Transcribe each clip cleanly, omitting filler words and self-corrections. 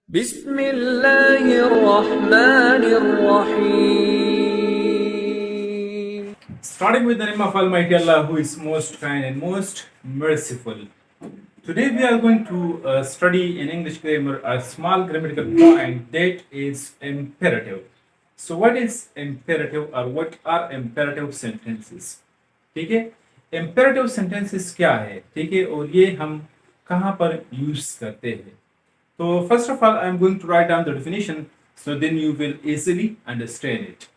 बिस्मिल्लाहिर्रहमानिर्रहीम। Starting with the name of Almighty Allah, who is most kind and most merciful. Today we are going to study in English grammar a small grammatical point that is imperative. So what is imperative or what are imperative sentences? ठीक है, imperative sentences क्या है, ठीक है, और ये हम कहाँ पर यूज करते हैं. So first of all, I am going to write down the definition so then you will easily understand it.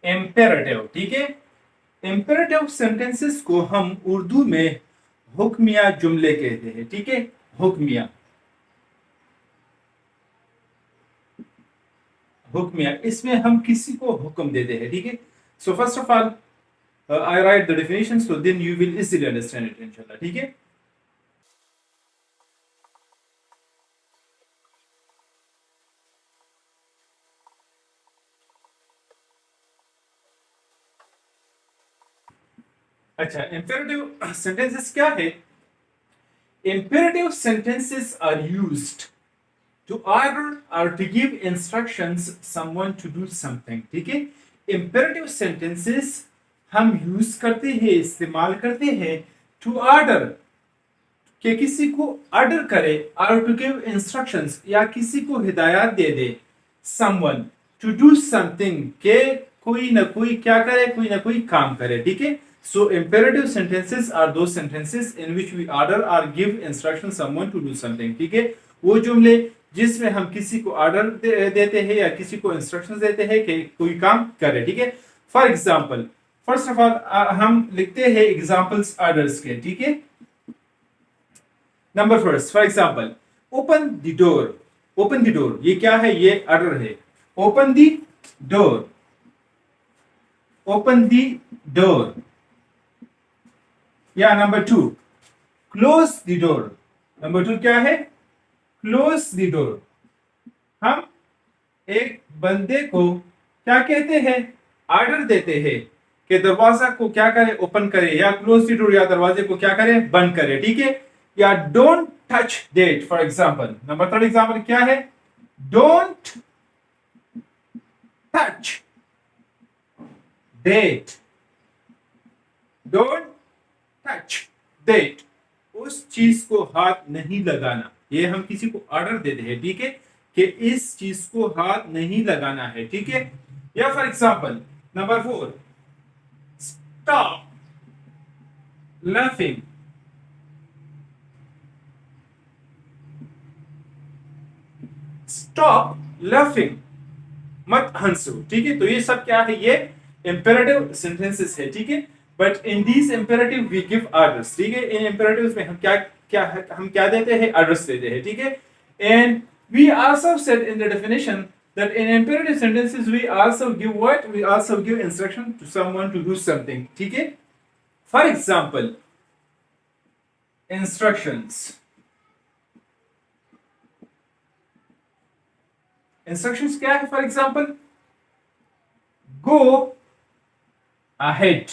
Imperative, ठीक है. Imperative sentences को हम उर्दू में हुक्मिया जुमले कहते हैं, ठीक है, हुक्मिया. हुक्मिया, इसमें हम किसी को हुक्म देते हैं, ठीक है. So first of all, I write the definition so then you will easily understand it, inshallah, ठीक है. अच्छा, imperative sentences क्या है? Imperative sentences are used to order or to give instructions someone to do something, ठीक है. Imperative sentences हम use करते हैं, इस्तेमाल करते हैं to order, कि किसी को ऑर्डर करे, or to give instructions, या किसी को हिदायत दे दे, someone to do something, के कोई ना कोई क्या करे, कोई ना कोई काम करे, ठीक है. So imperative sentences are those sentences in which we order or give instructions someone to do something, ठीक है. वो जुमले जिसमें हम किसी को ऑर्डर देते हैं या किसी को इंस्ट्रक्शंस देते हैं कि कोई काम करे, ठीक है. For example, first of all हम लिखते हैं एग्जांपल्स ऑर्डर्स के, ठीक है. Number first, for example, open the door. Open the door, ये क्या है? ये ऑर्डर है. Open the door, open the door. या number two, close the door. Number two क्या है? Close the door. हम एक बंदे को क्या कहते हैं? ऑर्डर देते हैं कि दरवाजा को क्या करे? ओपन करे, या क्लोज द डोर, या दरवाजे को क्या करे? बंद करे, ठीक है. या don't touch that, for example. Number third example क्या है? Don't touch that. Don't touch that, उस चीज को हाथ नहीं लगाना. ये हम किसी को ऑर्डर देते हैं, ठीक है, कि इस चीज को हाथ नहीं लगाना है, ठीक है. या for example number four, stop laughing. Stop laughing, मत हंसो, ठीक है. तो ये सब क्या है? ये इंपेरेटिव सेंटेंसेस है, ठीक है. But in these imperative we give orders, ठीक है. इन इंपेरेटिव्स में हम क्या देते हैं? ऑर्डर्स देते हैं, ठीक है. And we also said in the definition that in imperative sentences we also give what? We also give instruction to someone to do something, ठीक है. For example, instructions. Instructions क्या है? For example, go ahead.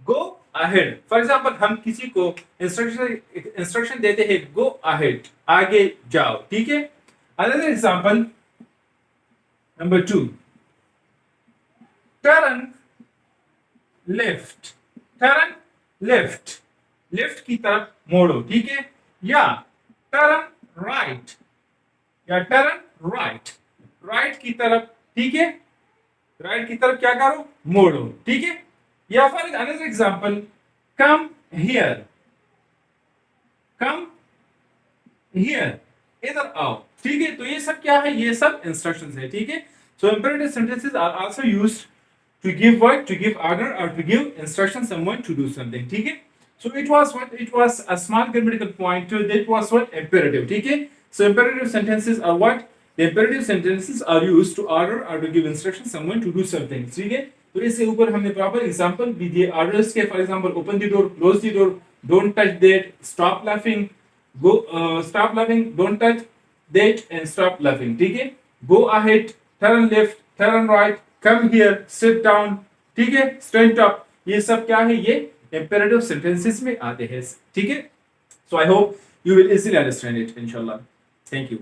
Go ahead. For example, हम किसी को instruction देते हैं, go ahead, आगे जाओ, ठीक है. Another example, number two, turn left. Turn left, left की तरफ मोड़ो, ठीक है. या turn right, या turn right, राइट की तरफ, ठीक है, राइट की तरफ क्या करो? मोड़ो, ठीक है. या for another example, come here. Come here, इधर आओ, ठीक है. तो ये सब क्या है? ये सब इंस्ट्रक्शंस है, ठीक है. So imperative sentences are also used to give work, to give order और to give instruction someone to do something, ठीक है. So it was what? It was a small grammatical point that was what? Imperative, ठीक है. So imperative sentences are what? The imperative sentences are used to order और to give instruction someone to do something, ठीक है. तो इसके ऊपर हमने proper example भी दिए ऑर्डर्स के. For example, open the door, close the door, don't touch that, stop laughing, go stop laughing, don't touch that and stop laughing, ठीक है. Go ahead, turn left, turn right, come here, sit down, ठीक है, stand up, ये सब क्या है, ये imperative sentences में आते हैं, ठीक है. So I hope you will easily understand it इंशाल्लाह. Thank you.